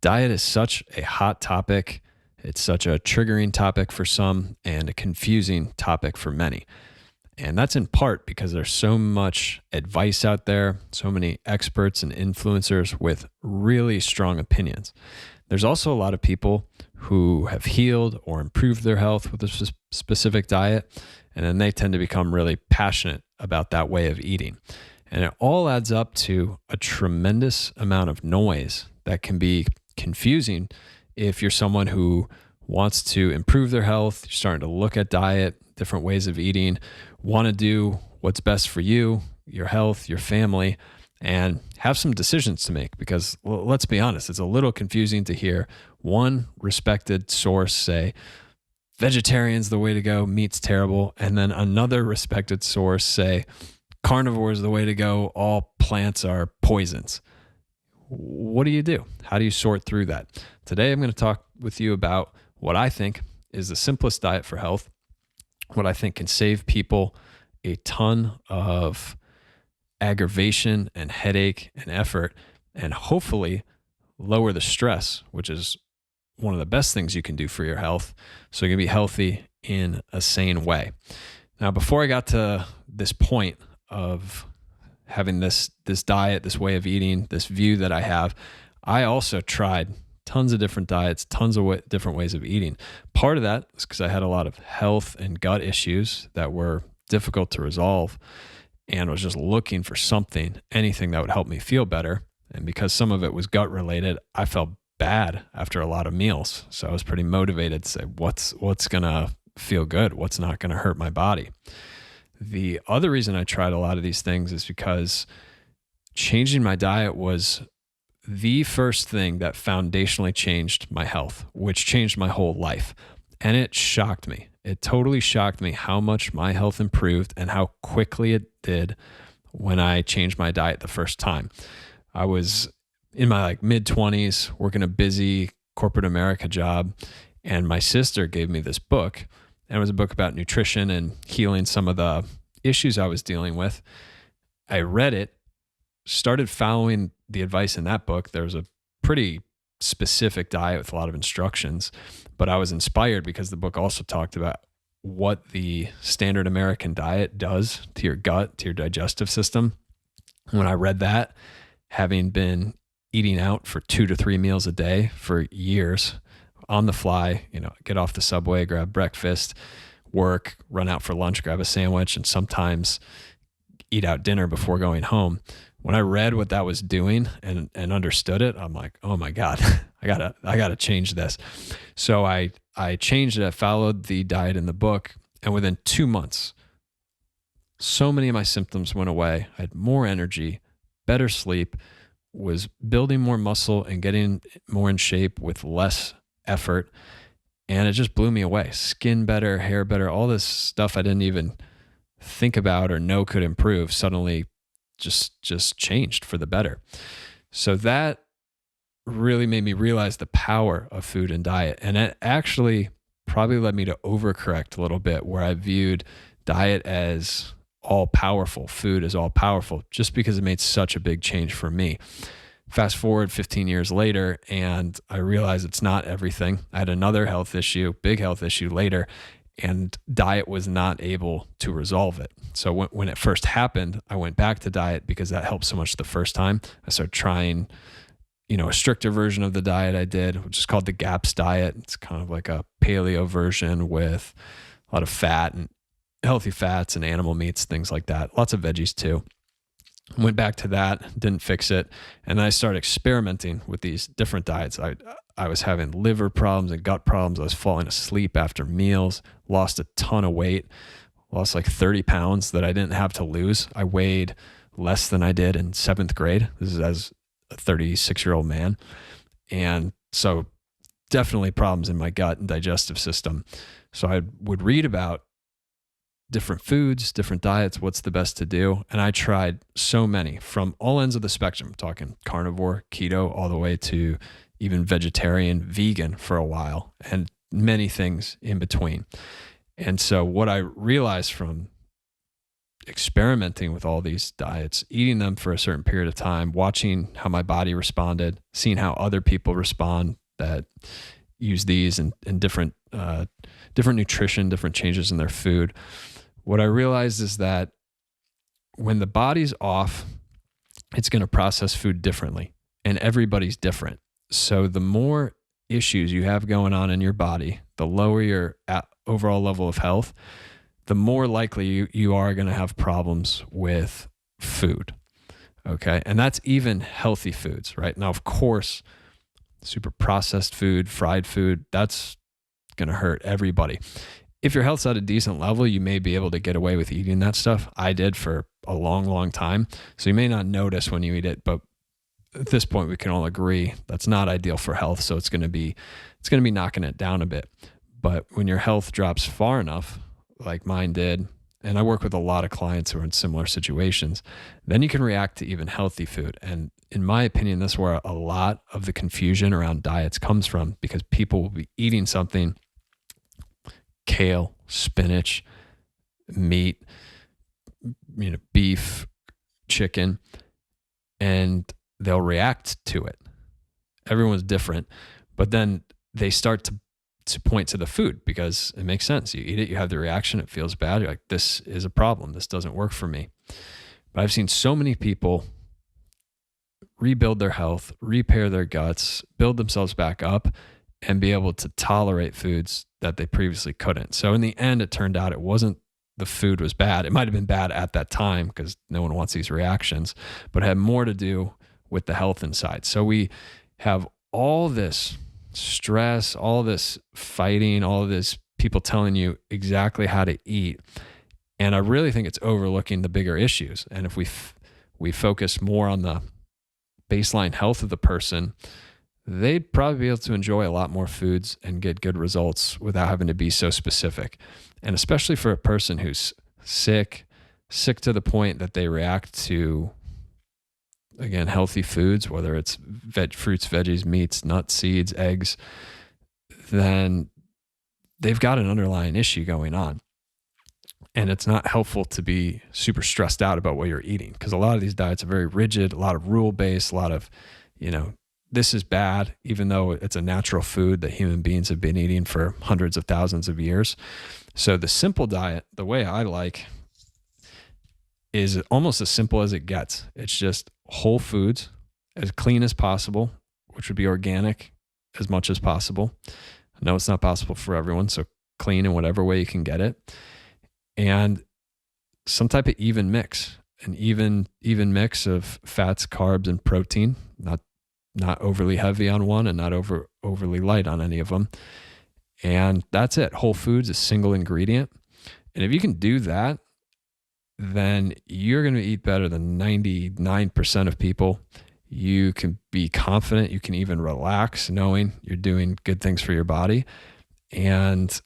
Diet is such a hot topic. It's such a triggering topic for some and a confusing topic for many. And that's in part because there's so much advice out there, so many experts and influencers with really strong opinions. There's also a lot of people who have healed or improved their health with a specific diet, and then they tend to become really passionate about that way of eating. And it all adds up to a tremendous amount of noise that can be confusing if you're someone who wants to improve their health, you're starting to look at diet, different ways of eating, want to do what's best for you, your health, your family, and have some decisions to make. Because let's be honest, it's a little confusing to hear one respected source say, vegetarian's the way to go, meat's terrible, and then another respected source say, carnivore is the way to go, all plants are poisons. What do you do? How do you sort through that? Today, I'm going to talk with you about what I think is the simplest diet for health, what I think can save people a ton of aggravation and headache and effort, and hopefully lower the stress, which is one of the best things you can do for your health, so you can be healthy in a sane way. Now, before I got to this point of having this diet, this way of eating, this view that I have, I also tried tons of different diets, tons of different ways of eating. Part of that is because I had a lot of health and gut issues that were difficult to resolve, and was just looking for something, anything that would help me feel better. And because some of it was gut related, I felt bad after a lot of meals. So I was pretty motivated to say, what's going to feel good? What's not going to hurt my body? The other reason I tried a lot of these things is because changing my diet was the first thing that foundationally changed my health, which changed my whole life. And it shocked me. It totally shocked me how much my health improved and how quickly it did when I changed my diet the first time. I was in my mid-20s, working a busy corporate America job, and my sister gave me this book. And it was a book about nutrition and healing some of the issues I was dealing with. I read it, started following the advice in that book. There was a pretty specific diet with a lot of instructions, but I was inspired because the book also talked about what the standard American diet does to your gut, to your digestive system. When I read that, having been eating out for 2 to 3 meals a day for years, on the fly, get off the subway, grab breakfast, work, run out for lunch, grab a sandwich, and sometimes eat out dinner before going home. When I read what that was doing and understood it, I'm like, oh my God, I gotta change this. So I changed it. I followed the diet in the book, and within 2 months, so many of my symptoms went away. I had more energy, better sleep, was building more muscle and getting more in shape with less effort. And it just blew me away. Skin better, hair better, all this stuff I didn't even think about or know could improve suddenly just changed for the better. So that really made me realize the power of food and diet. And it actually probably led me to overcorrect a little bit, where I viewed diet as all powerful, food as all powerful, just because it made such a big change for me. Fast forward 15 years later, and I realized it's not everything. I had another health issue, big health issue later, and diet was not able to resolve it. So when it first happened, I went back to diet because that helped so much the first time. I started trying, a stricter version of the diet I did, which is called the GAPS diet. It's kind of like a paleo version with a lot of fat and healthy fats and animal meats, things like that. Lots of veggies too. Went back to that, didn't fix it. And then I started experimenting with these different diets. I was having liver problems and gut problems. I was falling asleep after meals, lost a ton of weight, lost 30 pounds that I didn't have to lose. I weighed less than I did in 7th grade. This is as a 36-year-old man. And so definitely problems in my gut and digestive system. So I would read about different foods, different diets, what's the best to do. And I tried so many from all ends of the spectrum. I'm talking carnivore, keto, all the way to even vegetarian, vegan for a while, and many things in between. And so what I realized from experimenting with all these diets, eating them for a certain period of time, watching how my body responded, seeing how other people respond that use these and different nutrition, different changes in their food. What I realized is that when the body's off, it's going to process food differently, and everybody's different. So the more issues you have going on in your body, the lower your overall level of health, the more likely you are going to have problems with food. Okay. And that's even healthy foods, right? Now, of course, super processed food, fried food, that's going to hurt everybody. If your health's at a decent level, you may be able to get away with eating that stuff. I did for a long, long time. So you may not notice when you eat it, but at this point we can all agree that's not ideal for health. So it's going to be knocking it down a bit. But when your health drops far enough, like mine did, and I work with a lot of clients who are in similar situations, then you can react to even healthy food. And in my opinion, that's where a lot of the confusion around diets comes from, because people will be eating something, kale, spinach, meat, beef, chicken, and they'll react to it. Everyone's different, but then they start to point to the food because it makes sense. You eat it, you have the reaction, it feels bad. You're like, this is a problem. This doesn't work for me. But I've seen so many people rebuild their health, repair their guts, build themselves back up, and be able to tolerate foods that they previously couldn't. So in the end, it turned out it wasn't the food was bad. It might have been bad at that time because no one wants these reactions, but it had more to do with the health inside. So we have all this stress, all this fighting, all of this people telling you exactly how to eat. And I really think it's overlooking the bigger issues. And if we focus more on the baseline health of the person, they'd probably be able to enjoy a lot more foods and get good results without having to be so specific. And especially for a person who's sick to the point that they react to, again, healthy foods, whether it's fruits, veggies, meats, nuts, seeds, eggs, then they've got an underlying issue going on. And it's not helpful to be super stressed out about what you're eating, because a lot of these diets are very rigid, a lot of rule-based, a lot of, this is bad, even though it's a natural food that human beings have been eating for hundreds of thousands of years. So the simple diet, the way I like, is almost as simple as it gets. It's just whole foods, as clean as possible, which would be organic as much as possible. I know it's not possible for everyone, so clean in whatever way you can get it. And some type of even mix, an even mix of fats, carbs, and protein, not overly heavy on one and not overly light on any of them. And that's it. Whole foods, a single ingredient. And if you can do that, then you're going to eat better than 99% of people. You can be confident. You can even relax knowing you're doing good things for your body. And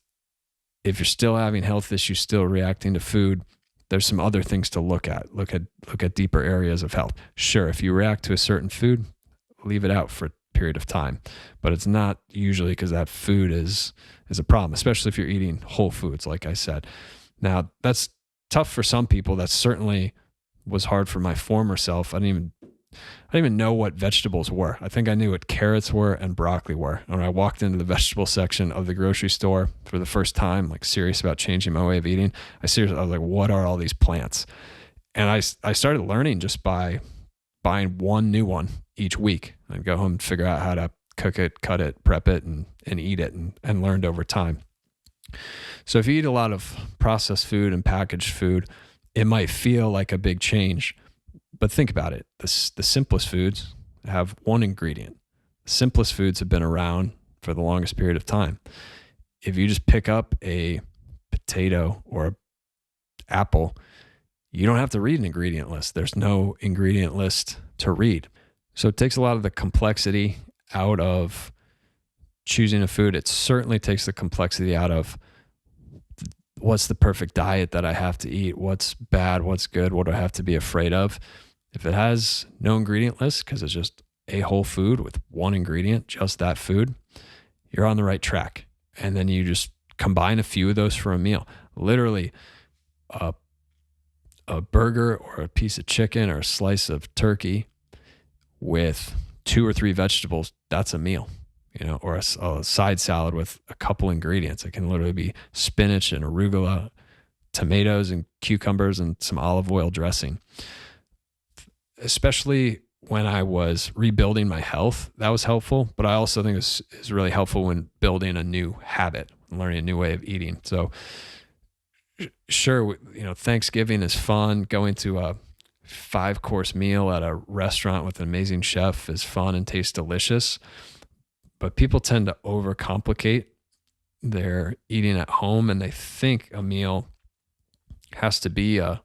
if you're still having health issues, still reacting to food, there's some other things to look at. Look at deeper areas of health. Sure, if you react to a certain food, leave it out for a period of time. But it's not usually because that food is a problem, especially if you're eating whole foods, like I said. Now, that's tough for some people. That certainly was hard for my former self. I didn't even know what vegetables were. I think I knew what carrots were and broccoli were. And when I walked into the vegetable section of the grocery store for the first time, like serious about changing my way of eating, I was like, what are all these plants? And I started learning just by buying one new one each week. I'd go home and figure out how to cook it, cut it, prep it, and eat it, and learned over time. So if you eat a lot of processed food and packaged food, it might feel like a big change. But think about it. The simplest foods have one ingredient. The simplest foods have been around for the longest period of time. If you just pick up a potato or an apple, you don't have to read an ingredient list. There's no ingredient list to read. So it takes a lot of the complexity out of choosing a food. It certainly takes the complexity out of what's the perfect diet that I have to eat, what's bad, what's good, what do I have to be afraid of. If it has no ingredient list, because it's just a whole food with one ingredient, just that food, you're on the right track. And then you just combine a few of those for a meal. Literally, a burger or a piece of chicken or a slice of turkey with 2 or 3 vegetables, that's a meal, or a side salad with a couple ingredients. It can literally be spinach and arugula, tomatoes and cucumbers, and some olive oil dressing. Especially when I was rebuilding my health, that was helpful. But I also think this is really helpful when building a new habit, learning a new way of eating. So sure, Thanksgiving is fun. Going to a 5-course meal at a restaurant with an amazing chef is fun and tastes delicious. But people tend to overcomplicate their eating at home, and they think a meal has to be a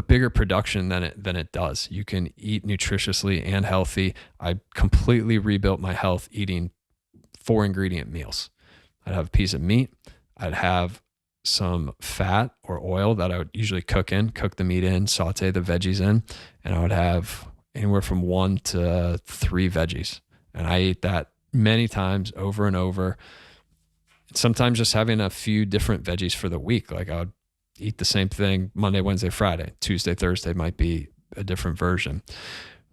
bigger production than it does. You can eat nutritiously and healthy. I completely rebuilt my health eating 4-ingredient meals. I'd have a piece of meat. I'd have some fat or oil that I would usually cook the meat in, saute the veggies in, and I would have anywhere from 1 to 3 veggies. And I ate that many times over and over. Sometimes just having a few different veggies for the week. Like I would eat the same thing Monday, Wednesday, Friday. Tuesday, Thursday might be a different version.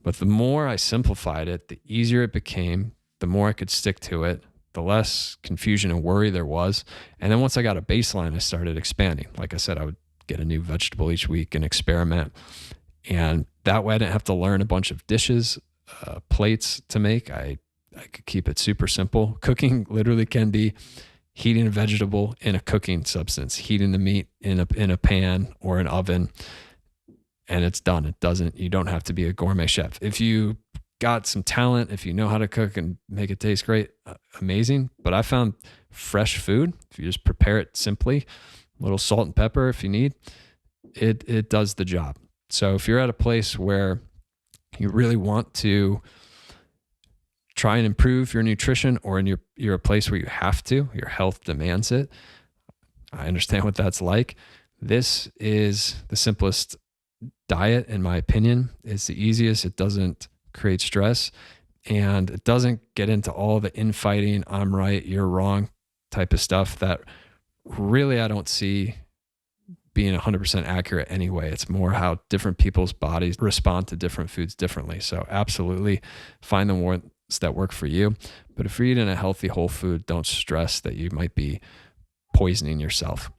But the more I simplified it, the easier it became, the more I could stick to it, the less confusion and worry there was. And then once I got a baseline, I started expanding. Like I said, I would get a new vegetable each week and experiment. And that way I didn't have to learn a bunch of dishes, plates to make. I could keep it super simple. Cooking literally can be heating a vegetable in a cooking substance, heating the meat in a pan or an oven, and it's done. You don't have to be a gourmet chef. If you got some talent, if you know how to cook and make it taste great, amazing. But I found fresh food, if you just prepare it simply, a little salt and pepper if you need, it does the job. So if you're at a place where you really want to try and improve your nutrition, or you're a place where you have to, your health demands it, I understand what that's like. This is the simplest diet, in my opinion. It's the easiest. It doesn't create stress, and it doesn't get into all the infighting, I'm right, you're wrong type of stuff that really I don't see being 100% accurate anyway. It's more how different people's bodies respond to different foods differently. So absolutely find the ones that work for you. But if you're eating a healthy whole food, don't stress that you might be poisoning yourself.